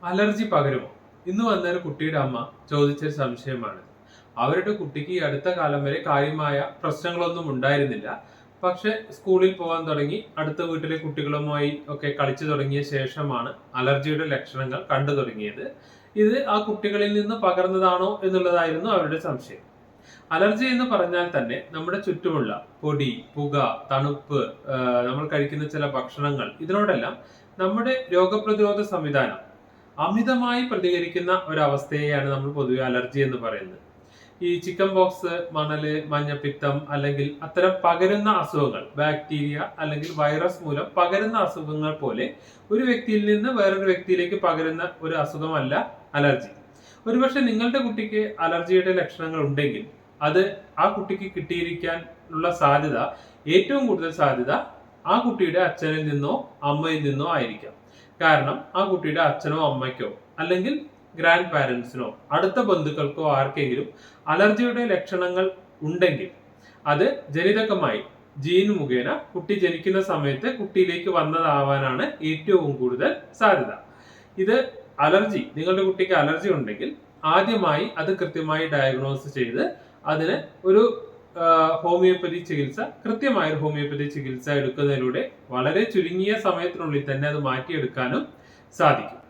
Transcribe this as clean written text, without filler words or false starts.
Allergy പകരുമോ? ഇന്ന് വന്നൊരു കുട്ടിയുടെ അമ്മ ചോദിച്ചൊരു സംശയമാണ്. അവരുടെ കുട്ടിക്ക് ഈ അടുത്ത കാലം വരെ കാര്യമായ പ്രശ്നങ്ങളൊന്നും ഉണ്ടായിരുന്നില്ല. പക്ഷെ സ്കൂളിൽ പോകാൻ തുടങ്ങി, അടുത്ത വീട്ടിലെ കുട്ടികളുമായി ഒക്കെ കളിച്ചു തുടങ്ങിയ ശേഷമാണ് അലർജിയുടെ ലക്ഷണങ്ങൾ കണ്ടു തുടങ്ങിയത്. ഇത് ആ കുട്ടികളിൽ നിന്ന് പകർന്നതാണോ എന്നുള്ളതായിരുന്നു അവരുടെ സംശയം. അലർജി എന്ന് പറഞ്ഞാൽ തന്നെ നമ്മുടെ ചുറ്റുമുള്ള പൊടി, പുക, തണുപ്പ്, നമ്മൾ കഴിക്കുന്ന ചില ഭക്ഷണങ്ങൾ, ഇതിനോടെല്ലാം നമ്മുടെ രോഗപ്രതിരോധ സംവിധാനം അമിതമായി പ്രതികരിക്കുന്ന ഒരവസ്ഥയെയാണ് നമ്മൾ പൊതുവെ അലർജി എന്ന് പറയുന്നത്. ഈ ചിക്കൻ ബോക്സ്, മണല്, മഞ്ഞപ്പിത്തം അല്ലെങ്കിൽ അത്തരം പകരുന്ന അസുഖങ്ങൾ, ബാക്ടീരിയ അല്ലെങ്കിൽ വൈറസ് മൂലം പകരുന്ന അസുഖങ്ങൾ പോലെ ഒരു വ്യക്തിയിൽ നിന്ന് വേറൊരു വ്യക്തിയിലേക്ക് പകരുന്ന ഒരു അസുഖമല്ല അലർജി. ഒരുപക്ഷെ നിങ്ങളുടെ കുട്ടിക്ക് അലർജിയുടെ ലക്ഷണങ്ങൾ ഉണ്ടെങ്കിൽ അത് ആ കുട്ടിക്ക് കിട്ടിയിരിക്കാൻ ഉള്ള സാധ്യത, ഏറ്റവും കൂടുതൽ സാധ്യത ആ കുട്ടിയുടെ അച്ഛനിൽ നിന്നോ അമ്മയിൽ നിന്നോ ആയിരിക്കാം. കാരണം ആ കുട്ടിയുടെ അച്ഛനോ അമ്മയ്ക്കോ അല്ലെങ്കിൽ ഗ്രാൻഡ് പാരന്റ്സിനോ അടുത്ത ബന്ധുക്കൾക്കോ ആർക്കെങ്കിലും അലർജിയുടെ ലക്ഷണങ്ങൾ ഉണ്ടെങ്കിൽ അത് ജനിതകമായി ജീൻ മുഖേന കുട്ടി ജനിക്കുന്ന സമയത്ത് കുട്ടിയിലേക്ക് വന്നതാവാനാണ് ഏറ്റവും കൂടുതൽ സാധ്യത. ഇത് നിങ്ങളുടെ കുട്ടിക്ക് അലർജി ഉണ്ടെങ്കിൽ ആദ്യമായി അത് കൃത്യമായി ഡയഗ്നോസ് ചെയ്ത് അതിന് ഒരു കൃത്യമായ ഒരു ഹോമിയോപ്പതി ചികിത്സ എടുക്കുന്നതിലൂടെ വളരെ ചുരുങ്ങിയ സമയത്തിനുള്ളിൽ തന്നെ അത് മാറ്റിയെടുക്കാനും സാധിക്കും.